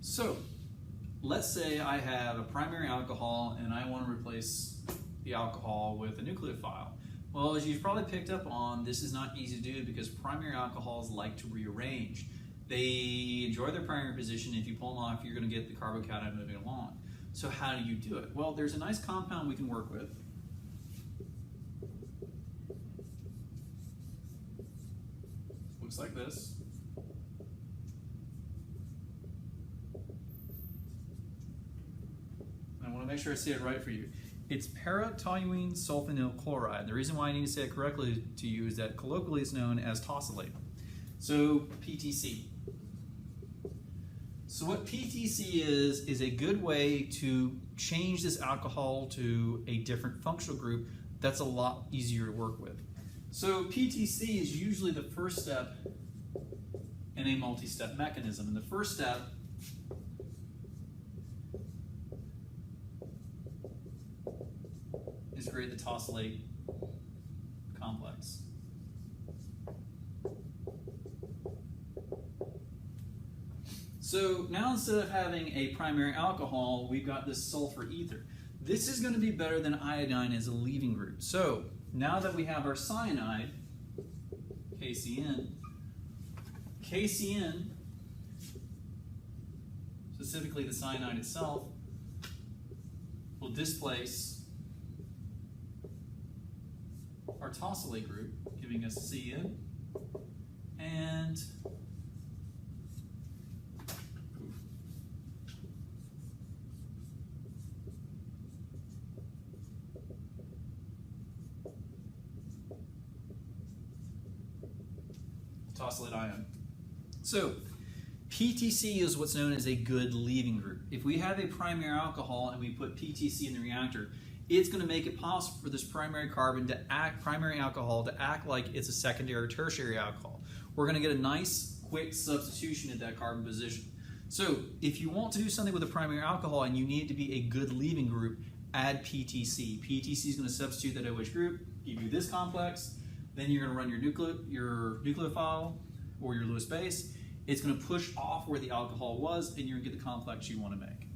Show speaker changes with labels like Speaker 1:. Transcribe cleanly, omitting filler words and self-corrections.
Speaker 1: So let's say I have a primary alcohol and I want to replace the alcohol with a nucleophile. Well, as you've probably picked up on, this is not easy to do because primary alcohols like to rearrange. They enjoy their primary position. If you pull them off, you're going to get the carbocation moving along. So how do you do it? Well, there's a nice compound we can work with. Looks like this. I want to make sure I say it right for you. It's para-Toluenesolfonyl chloride. The reason why I need to say it correctly to you is that colloquially it's known as Tosylate. So PTC. So what PTC is a good way to change this alcohol to a different functional group that's a lot easier to work with. So PTC is usually the first step in a multi-step mechanism. And the first step is create the Tosylate complex. So now instead of having a primary alcohol, we've got this sulfur ether. This is going to be better than iodine as a leaving group. So now that we have our cyanide, KCN, specifically the cyanide itself, will displace our tosylate group, giving us CN, and tosylate ion. So PTC is what's known as a good leaving group. If we have a primary alcohol and we put PTC in the reactor, it's going to make it possible for this primary alcohol to act like it's a secondary or tertiary alcohol. We're going to get a nice quick substitution at that carbon position. So if you want to do something with a primary alcohol and you need it to be a good leaving group, add PTC. PTC is going to substitute that OH group, give you this complex, then you're going to run your nucleophile or your Lewis base. It's going to push off where the alcohol was and you're going to get the complex you want to make.